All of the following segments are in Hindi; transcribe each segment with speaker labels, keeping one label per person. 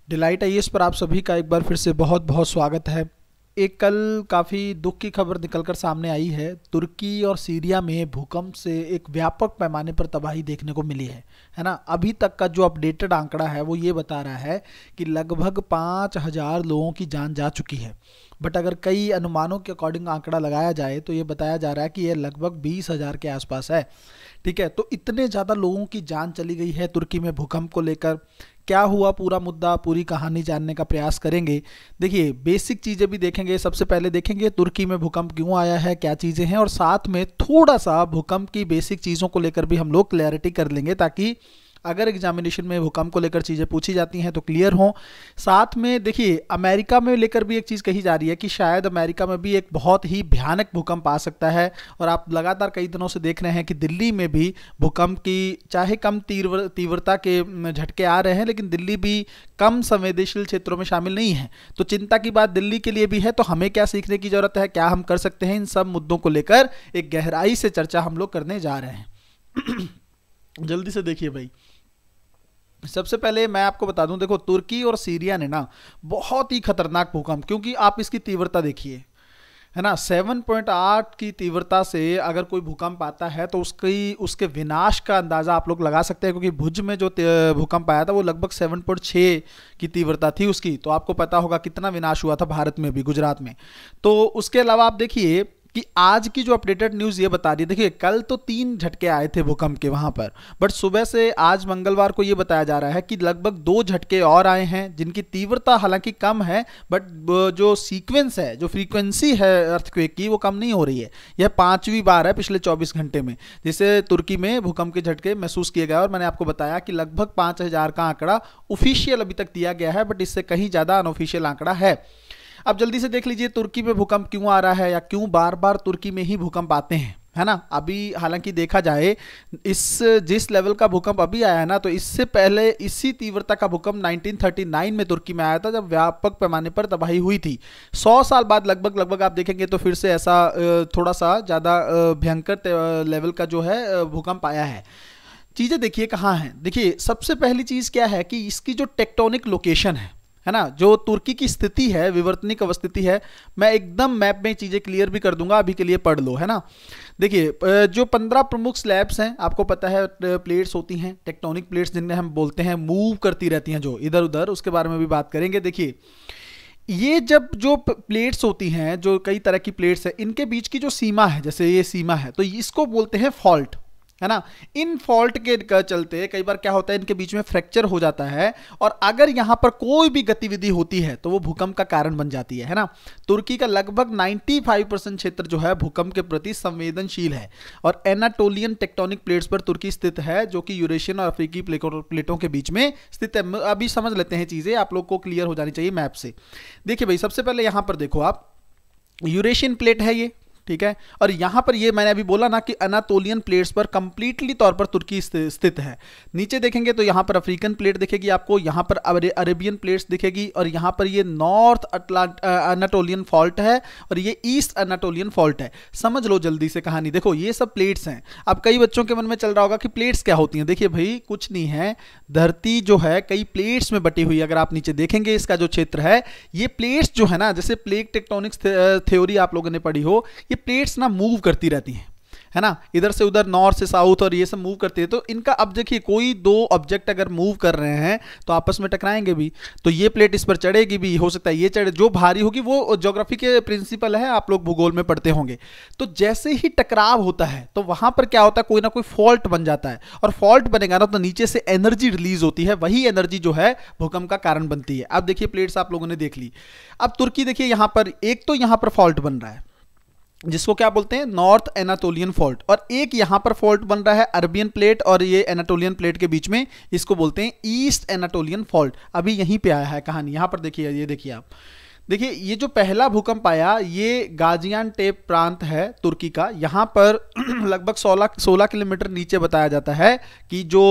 Speaker 1: डिलाइट आईएएस पर आप सभी का एक बार फिर से बहुत बहुत स्वागत है। एक कल काफ़ी दुख की खबर निकलकर सामने आई है। तुर्की और सीरिया में भूकंप से एक व्यापक पैमाने पर तबाही देखने को मिली है ना। अभी तक का जो अपडेटेड आंकड़ा है वो ये बता रहा है कि लगभग 5,000 लोगों की जान जा चुकी है। बट अगर कई अनुमानों के अकॉर्डिंग आंकड़ा लगाया जाए तो ये बताया जा रहा है कि यह लगभग 20,000 के आसपास है। ठीक है, तो इतने ज़्यादा लोगों की जान चली गई है तुर्की में भूकंप को लेकर। क्या हुआ, पूरा मुद्दा, पूरी कहानी जानने का प्रयास करेंगे। देखिए, बेसिक चीज़ें भी देखेंगे। सबसे पहले देखेंगे तुर्की में भूकंप क्यों आया है, क्या चीज़ें हैं, और साथ में थोड़ा सा भूकंप की बेसिक चीज़ों को लेकर भी हम लोग क्लैरिटी कर लेंगे, ताकि अगर एग्जामिनेशन में भूकंप को लेकर चीज़ें पूछी जाती हैं तो क्लियर हों। साथ में देखिए, अमेरिका में लेकर भी एक चीज़ कही जा रही है कि शायद अमेरिका में भी एक बहुत ही भयानक भूकंप आ सकता है। और आप लगातार कई दिनों से देख रहे हैं कि दिल्ली में भी भूकंप की चाहे कम तीव्रता के झटके आ रहे हैं, लेकिन दिल्ली भी कम संवेदनशील क्षेत्रों में शामिल नहीं है। तो चिंता की बात दिल्ली के लिए भी है। तो हमें क्या सीखने की ज़रूरत है, क्या हम कर सकते हैं, इन सब मुद्दों को लेकर एक गहराई से चर्चा हम लोग करने जा रहे हैं। जल्दी से देखिए भाई, सबसे पहले मैं आपको बता दूं, देखो तुर्की और सीरिया ने ना बहुत ही खतरनाक भूकंप, क्योंकि आप इसकी तीव्रता देखिए, है ना, 7.8 की तीव्रता से अगर कोई भूकंप आता है तो उसके विनाश का अंदाज़ा आप लोग लगा सकते हैं। क्योंकि भुज में जो भूकंप आया था वो लगभग 7.6 की तीव्रता थी उसकी। तो आपको पता होगा कितना विनाश हुआ था भारत में भी, गुजरात में। तो उसके अलावा आप देखिए कि आज की जो अपडेटेड न्यूज़ ये बता रही है, देखिए कल तो 3 झटके आए थे भूकंप के वहां पर, बट सुबह से आज मंगलवार को ये बताया जा रहा है कि लगभग 2 झटके और आए हैं, जिनकी तीव्रता हालांकि कम है, बट जो सीक्वेंस है, जो फ्रीक्वेंसी है अर्थक्वेक की, वो कम नहीं हो रही है। यह 5वीं बार है पिछले 24 घंटे में जिसे तुर्की में भूकंप के झटके महसूस किए गए। और मैंने आपको बताया कि लगभग 5,000 का आंकड़ा ऑफिशियल अभी तक दिया गया है, बट इससे कहीं ज़्यादा अनऑफिशियल आंकड़ा है। अब जल्दी से देख लीजिए तुर्की में भूकंप क्यों आ रहा है, या क्यों बार बार तुर्की में ही भूकंप आते हैं, है ना। अभी हालांकि देखा जाए, जिस लेवल का भूकंप अभी आया है ना, तो इससे पहले इसी तीव्रता का भूकंप 1939 में तुर्की में आया था, जब व्यापक पैमाने पर तबाही हुई थी। 100 साल बाद लगभग आप देखेंगे तो फिर से ऐसा थोड़ा सा ज़्यादा भयंकर लेवल का जो है भूकंप आया है। चीज़ें देखिए कहाँ हैं। देखिए, सबसे पहली चीज़ क्या है कि इसकी जो टेक्टोनिक लोकेशन है ना, जो तुर्की की स्थिति है, विवर्तनिक अवस्थिति है, मैं एकदम मैप में चीज़ें क्लियर भी कर दूंगा, अभी के लिए पढ़ लो, है ना। देखिए, जो 15 प्रमुख स्लैब्स हैं, आपको पता है प्लेट्स होती हैं, टेक्टोनिक प्लेट्स जिन्हें हम बोलते हैं, मूव करती रहती हैं जो इधर उधर, उसके बारे में भी बात करेंगे। देखिए, ये जब जो प्लेट्स होती हैं, जो कई तरह की प्लेट्स हैं, इनके बीच की जो सीमा है, जैसे ये सीमा है, तो इसको बोलते हैं फॉल्ट, है ना। इन फॉल्ट के चलते कई बार क्या होता है, इनके बीच में फ्रैक्चर हो जाता है, और अगर यहां पर कोई भी गतिविधि होती है तो वो भूकंप का कारण बन जाती है ना। तुर्की का लगभग 95% क्षेत्र जो है भूकंप के प्रति संवेदनशील है, और एनाटोलियन टेक्टोनिक प्लेट्स पर तुर्की स्थित है, जो कि यूरेशियन और अफ्रीकी प्लेटों के बीच में स्थित है। अभी समझ लेते हैं चीजें, आप लोग को क्लियर हो जानी चाहिए मैप से। देखिए भाई, सबसे पहले यहां पर देखो आप, यूरेशियन प्लेट है ये, ठीक है, और यहां पर ये मैंने अभी बोला ना कि अनातोलियन प्लेट्स पर कंप्लीटली तौर पर तुर्की स्थित है। नीचे देखेंगे तो यहां पर अफ्रीकन प्लेट दिखेगी आपको, यहां पर अरेबियन प्लेट्स दिखेगी, और यहां पर ये नॉर्थ अनाटोलियन फॉल्ट है, और ये ईस्ट अनाटोलियन फॉल्ट है। समझ लो जल्दी से कहानी। देखो, ये सब प्लेट्स हैं। अब कई बच्चों के मन में चल रहा होगा कि प्लेट्स क्या होती हैं। देखिए भाई, कुछ नहीं है, धरती जो है कई प्लेट्स में बटी हुई है। अगर आप नीचे देखेंगे, इसका जो क्षेत्र है, ये प्लेट्स जो है ना, जैसे प्लेट टेक्टोनिक्स थ्योरी आप लोगों ने पढ़ी हो, ये प्लेट्स ना मूव करती रहती हैं, है ना, इधर से उधर, नॉर्थ से साउथ, और ये सब मूव करती है। तो इनका, अब देखिए, कोई 2 ऑब्जेक्ट अगर मूव कर रहे हैं तो आपस में टकराएंगे भी, तो ये प्लेट इस पर चढ़ेगी भी, हो सकता है ये चढ़े, जो भारी होगी वो ज्योग्राफी के प्रिंसिपल है, आप लोग भूगोल में पढ़ते होंगे। तो जैसे ही टकराव होता है तो वहां पर क्या होता है, कोई ना कोई फॉल्ट बन जाता है, और फॉल्ट बनेगा ना तो नीचे से एनर्जी रिलीज होती है, वही एनर्जी जो है भूकंप का कारण बनती है। अब देखिए, प्लेट्स आप लोगों ने देख ली। अब तुर्की देखिए, यहां पर एक तो यहां पर फॉल्ट बन रहा है, जिसको क्या बोलते हैं, नॉर्थ एनाटोलियन फॉल्ट, और एक यहां पर फॉल्ट बन रहा है अरबियन प्लेट और ये एनाटोलियन प्लेट के बीच में, इसको बोलते हैं ईस्ट एनाटोलियन फॉल्ट। अभी यहीं पे आया है कहानी। यहां पर देखिए, ये देखिए आप, देखिए ये जो पहला भूकंप आया ये गाजियानटेप प्रांत है तुर्की का। यहाँ पर लगभग 16 किलोमीटर नीचे बताया जाता है कि जो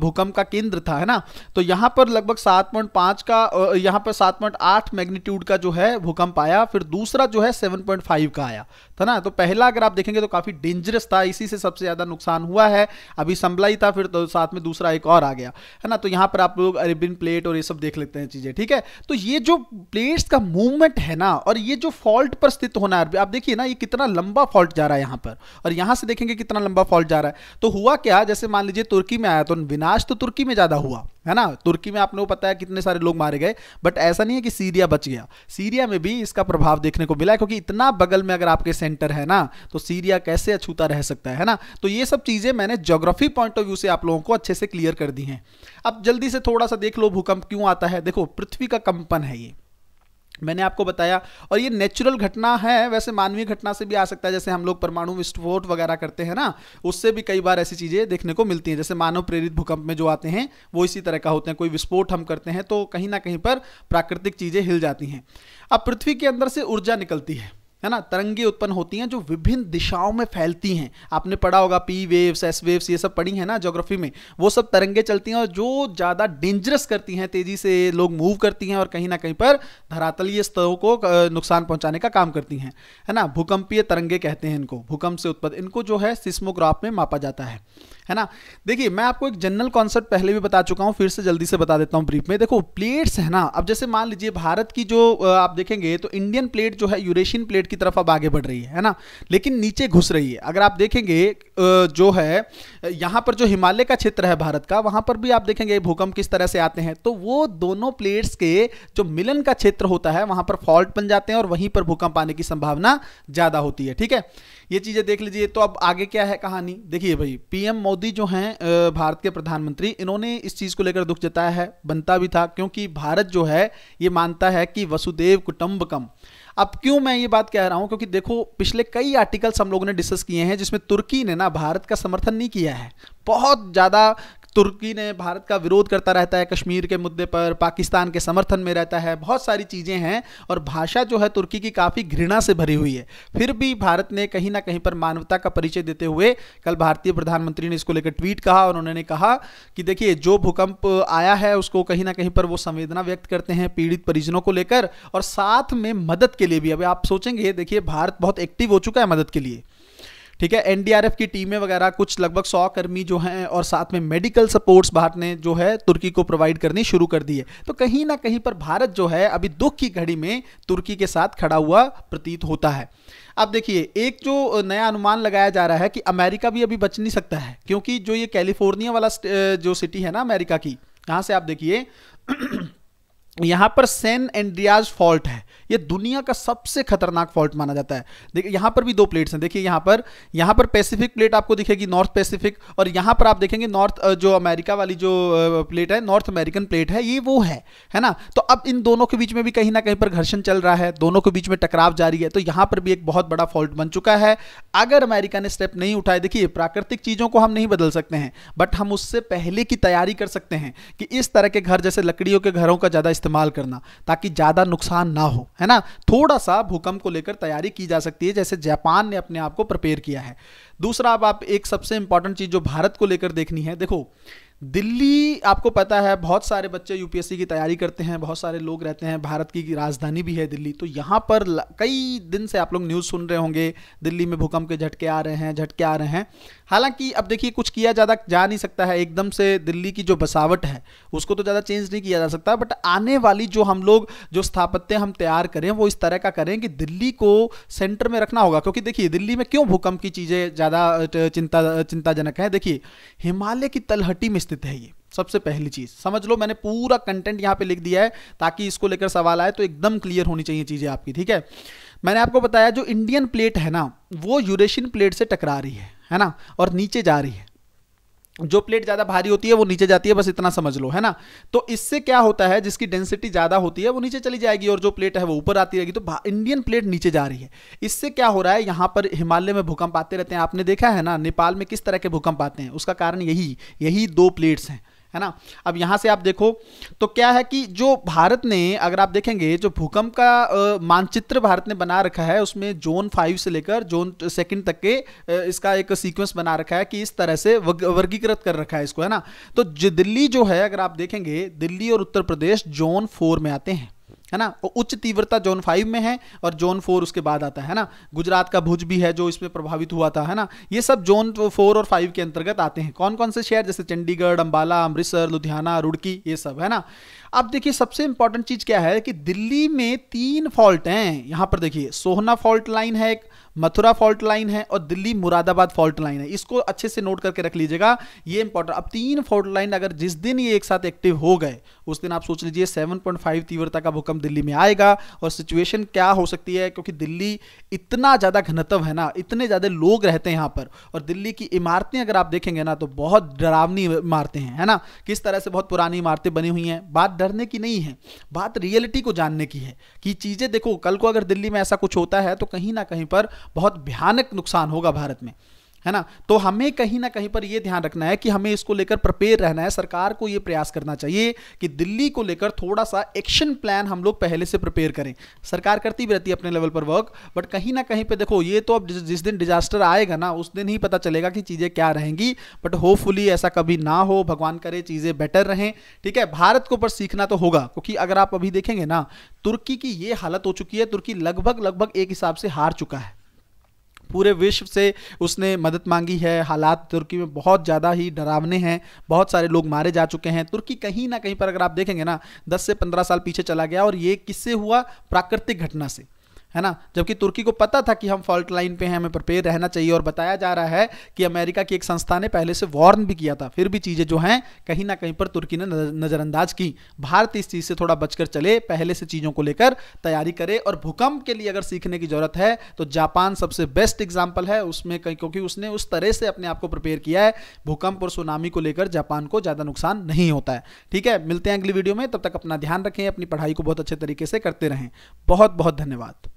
Speaker 1: भूकंप का केंद्र था, है ना। तो यहाँ पर लगभग 7.5 का यहाँ पर 7.8 मैग्नीट्यूड का जो है भूकंप आया। फिर दूसरा जो है 7.5 का आया था ना। तो पहला अगर आप देखेंगे तो काफी डेंजरस था, इसी से सबसे ज्यादा नुकसान हुआ है। अभी संभला ही था, फिर तो साथ में दूसरा एक और आ गया, है ना। तो यहाँ पर आप लोग अरेबियन प्लेट और ये सब देख लेते हैं चीजें, ठीक है। तो ये जो प्लेट्स का मूवमेंट है ना, और ये जो फॉल्ट पर स्थित होना है, आप देखिए ना ये कितना लंबा फॉल्ट जा रहा है यहाँ पर, और यहाँ से देखेंगे कितना लंबा फॉल्ट जा रहा है। तो हुआ क्या, जैसे मान लीजिए तुर्की में आया तो विनाश तो तुर्की में ज्यादा हुआ, है ना। तुर्की में आप लोगों को पता है कितने सारे लोग मारे गए, बट ऐसा नहीं है कि सीरिया बच गया। सीरिया में भी इसका प्रभाव देखने को मिला है, क्योंकि इतना बगल में अगर आपके सेंटर है ना, तो सीरिया कैसे अछूता रह सकता है ना। तो ये सब चीजें मैंने ज्योग्राफी पॉइंट ऑफ व्यू से आप लोगों को अच्छे से क्लियर कर दी हैं। अब जल्दी से थोड़ा सा देख लो भूकंप क्यों आता है। देखो पृथ्वी का कंपन है ये, मैंने आपको बताया, और ये नेचुरल घटना है। वैसे मानवीय घटना से भी आ सकता है, जैसे हम लोग परमाणु विस्फोट वगैरह करते हैं ना, उससे भी कई बार ऐसी चीजें देखने को मिलती हैं। जैसे मानव प्रेरित भूकंप में जो आते हैं वो इसी तरह का होते हैं। कोई विस्फोट हम करते हैं तो कहीं ना कहीं पर प्राकृतिक चीजें हिल जाती हैं। अब पृथ्वी के अंदर से ऊर्जा निकलती है ना, तरंगे उत्पन्न होती हैं जो विभिन्न दिशाओं में फैलती हैं। आपने पढ़ा होगा पी वेव्स, एस वेव्स, ये सब पढ़ी है ना ज्योग्राफी में। वो सब तरंगे चलती हैं और जो ज़्यादा डेंजरस करती हैं, तेजी से लोग मूव करती हैं और कहीं ना कहीं पर धरातलीय स्तरों को नुकसान पहुंचाने का काम करती हैं, है ना। भूकंपीय तरंगे कहते हैं इनको, भूकंप से उत्पन्न। इनको जो है सिस्मोग्राफ में मापा जाता है ना। देखिए मैं आपको एक जनरल कॉन्सेप्ट पहले भी बता चुका हूं, फिर से जल्दी से बता देता हूं ब्रीफ में। देखो प्लेट्स है ना, अब जैसे मान लीजिए भारत की जो आप देखेंगे तो इंडियन प्लेट जो है यूरेशियन प्लेट की तरफ अब आगे बढ़ रही है ना, लेकिन नीचे घुस रही है। अगर आप देखेंगे जो है यहां पर जो हिमालय का क्षेत्र है भारत का, वहां पर भी आप देखेंगे भूकंप किस तरह से आते हैं। तो वो दोनों प्लेट्स के जो मिलन का क्षेत्र होता है वहां पर फॉल्ट बन जाते हैं और वहीं पर भूकंप आने की संभावना ज्यादा होती है, ठीक है। ये चीजें देख लीजिए। तो अब आगे क्या है कहानी, देखिए भाई पीएम मोदी जो हैं भारत के प्रधानमंत्री, इन्होंने इस चीज को लेकर दुख जताया है। बनता भी था, क्योंकि भारत जो है ये मानता है कि वसुदेव कुटुंबकम। अब क्यों मैं ये बात कह रहा हूं, क्योंकि देखो पिछले कई आर्टिकल्स हम लोगों ने डिस्कस किए हैं जिसमें तुर्की ने ना भारत का समर्थन नहीं किया है। बहुत ज्यादा तुर्की ने भारत का विरोध करता रहता है कश्मीर के मुद्दे पर, पाकिस्तान के समर्थन में रहता है, बहुत सारी चीज़ें हैं। और भाषा जो है तुर्की की काफ़ी घृणा से भरी हुई है। फिर भी भारत ने कहीं ना कहीं पर मानवता का परिचय देते हुए कल भारतीय प्रधानमंत्री ने इसको लेकर ट्वीट कहा, और उन्होंने कहा कि देखिए जो भूकंप आया है उसको कहीं ना कहीं पर वो संवेदना व्यक्त करते हैं पीड़ित परिजनों को लेकर, और साथ में मदद के लिए भी। अभी आप सोचेंगे, देखिए भारत बहुत एक्टिव हो चुका है मदद के लिए, ठीक है। एनडीआरएफ की टीमें वगैरह कुछ लगभग 100 कर्मी जो हैं, और साथ में मेडिकल सपोर्ट्स भारत ने जो है तुर्की को प्रोवाइड करनी शुरू कर दी है। तो कहीं ना कहीं पर भारत जो है अभी दुख की घड़ी में तुर्की के साथ खड़ा हुआ प्रतीत होता है। अब देखिए एक जो नया अनुमान लगाया जा रहा है कि अमेरिका भी अभी बच नहीं सकता है, क्योंकि जो ये कैलिफोर्निया वाला जो सिटी है ना अमेरिका की, यहां से आप देखिए यहां पर सैन एंड्रियाज फॉल्ट है। ये दुनिया का सबसे खतरनाक फॉल्ट माना जाता है। देखिए यहां पर भी दो प्लेट्स हैं, देखिए यहां पर पैसिफिक प्लेट आपको दिखेगी, नॉर्थ पैसिफिक, और यहां पर आप देखेंगे नॉर्थ जो अमेरिका वाली जो प्लेट है, नॉर्थ अमेरिकन प्लेट है, ये वो है ना। तो अब इन दोनों के बीच में भी कहीं ना कहीं पर घर्षण चल रहा है, दोनों के बीच में टकराव जारी है। तो यहां पर भी एक बहुत बड़ा फॉल्ट बन चुका है। अगर अमेरिका ने स्टेप नहीं उठाए, देखिए प्राकृतिक चीजों को हम नहीं बदल सकते हैं, बट हम उससे पहले की तैयारी कर सकते हैं कि इस तरह के घर, जैसे लकड़ियों के घरों का ज्यादा इस्तेमाल करना, ताकि ज्यादा नुकसान ना हो, है ना। थोड़ा सा भूकंप को लेकर तैयारी की जा सकती है, जैसे जापान ने अपने आप को प्रिपेयर किया है। दूसरा, अब आप एक सबसे इंपॉर्टेंट चीज जो भारत को लेकर देखनी है, देखो दिल्ली आपको पता है बहुत सारे बच्चे यूपीएससी की तैयारी करते हैं, बहुत सारे लोग रहते हैं, भारत की राजधानी भी है दिल्ली। तो यहाँ पर कई दिन से आप लोग न्यूज़ सुन रहे होंगे, दिल्ली में भूकंप के झटके आ रहे हैं। हालांकि अब देखिए कुछ किया ज़्यादा जा नहीं सकता है, एकदम से दिल्ली की जो बसावट है उसको तो ज़्यादा चेंज नहीं किया जा सकता, बट आने वाली जो हम लोग जो स्थापत्य हम तैयार करें वो इस तरह का करें कि दिल्ली को सेंटर में रखना होगा। क्योंकि देखिए दिल्ली में क्यों भूकंप की चीज़ें ज़्यादा चिंताजनक है, देखिए हिमालय की तलहटी में स्थित है ये। सबसे पहली चीज समझ लो, मैंने पूरा कंटेंट यहां पे लिख दिया है ताकि इसको लेकर सवाल आए तो एकदम क्लियर होनी चाहिए चीजें आपकी, ठीक है। मैंने आपको बताया जो इंडियन प्लेट है ना, वो यूरेशियन प्लेट से टकरा रही है ना, और नीचे जा रही है। जो प्लेट ज्यादा भारी होती है वो नीचे जाती है, बस इतना समझ लो, है ना। तो इससे क्या होता है, जिसकी डेंसिटी ज्यादा होती है वो नीचे चली जाएगी और जो प्लेट है वो ऊपर आती रहेगी। तो इंडियन प्लेट नीचे जा रही है। इससे क्या हो रहा है, यहां पर हिमालय में भूकंप आते रहते हैं। आपने देखा है ना नेपाल में किस तरह के भूकंप आते हैं, उसका कारण यही दो प्लेट्स हैं, है ना। अब यहां से आप देखो तो क्या है कि जो भारत ने, अगर आप देखेंगे जो भूकंप का मानचित्र भारत ने बना रखा है, उसमें जोन 5 से लेकर जोन 2 तक के इसका एक सीक्वेंस बना रखा है कि इस तरह से वर्गीकृत कर रखा है इसको, है ना। तो दिल्ली जो है, अगर आप देखेंगे दिल्ली और उत्तर प्रदेश जोन 4 में आते हैं, है ना। वो उच्च तीव्रता जोन 5 में है और जोन 4 उसके बाद आता है ना। गुजरात का भुज भी है जो इसमें प्रभावित हुआ था, है ना। ये सब जोन 4 और 5 के अंतर्गत आते हैं। कौन कौन से शहर, जैसे चंडीगढ़, अंबाला, अमृतसर, लुधियाना, रुड़की, ये सब, है ना। अब देखिए सबसे इंपॉर्टेंट चीज क्या है कि दिल्ली में 3 फॉल्ट हैं। यहां पर देखिए सोहना फॉल्ट लाइन है, एक मथुरा फॉल्ट लाइन है और दिल्ली मुरादाबाद फॉल्ट लाइन है। इसको अच्छे से नोट करके रख लीजिएगा, ये इंपॉर्टेंट। अब 3 फॉल्ट लाइन अगर जिस दिन ये एक साथ एक्टिव हो गए, उस दिन आप सोच लीजिए 7.5 तीव्रता का भूकंप दिल्ली में आएगा। और सिचुएशन क्या हो सकती है, क्योंकि दिल्ली इतना ज्यादा घनत्व है ना, इतने ज्यादा लोग रहते हैं यहां पर, और दिल्ली की इमारतें अगर आप देखेंगे ना तो बहुत डरावनी इमारतें हैं, है ना। किस तरह से बहुत पुरानी इमारतें बनी हुई हैं। बात डरने की नहीं है, बात रियलिटी को जानने की है कि चीजें देखो, कल को अगर दिल्ली में ऐसा कुछ होता है तो कहीं ना कहीं पर बहुत भयानक नुकसान होगा भारत में, है ना। तो हमें कहीं ना कहीं पर यह ध्यान रखना है कि हमें इसको लेकर प्रिपेयर रहना है। सरकार को यह प्रयास करना चाहिए कि दिल्ली को लेकर थोड़ा सा एक्शन प्लान हम लोग पहले से प्रिपेयर करें। सरकार करती भी रहती है अपने लेवल पर वर्क, बट कहीं ना कहीं पे देखो, ये तो अब जिस दिन डिजास्टर आएगा ना उस दिन ही पता चलेगा कि चीजें क्या रहेंगी। बट होपफुली ऐसा कभी ना हो, भगवान करे चीजें बेटर रहें, ठीक है। भारत को पर सीखना तो होगा, क्योंकि अगर आप अभी देखेंगे ना, तुर्की की ये हालत हो चुकी है। तुर्की लगभग एक हिसाब से हार चुका है, पूरे विश्व से उसने मदद मांगी है। हालात तुर्की में बहुत ज़्यादा ही डरावने हैं, बहुत सारे लोग मारे जा चुके हैं। तुर्की कहीं ना कहीं पर अगर आप देखेंगे ना 10 से 15 साल पीछे चला गया, और ये किससे हुआ, प्राकृतिक घटना से, है ना। जबकि तुर्की को पता था कि हम फॉल्ट लाइन पे हैं, हमें प्रिपेयर रहना चाहिए। और बताया जा रहा है कि अमेरिका की एक संस्था ने पहले से वार्न भी किया था, फिर भी चीज़ें जो हैं कहीं ना कहीं पर तुर्की ने नज़रअंदाज की। भारत इस चीज़ से थोड़ा बचकर चले, पहले से चीज़ों को लेकर तैयारी करे। और भूकंप के लिए अगर सीखने की जरूरत है तो जापान सबसे बेस्ट एग्जाम्पल है उसमें, क्योंकि उसने उस तरह से अपने आप को प्रिपेयर किया है। भूकंप और सुनामी को लेकर जापान को ज़्यादा नुकसान नहीं होता है, ठीक है। मिलते हैं अगली वीडियो में, तब तक अपना ध्यान रखें, अपनी पढ़ाई को बहुत अच्छे तरीके से करते रहें। बहुत बहुत धन्यवाद।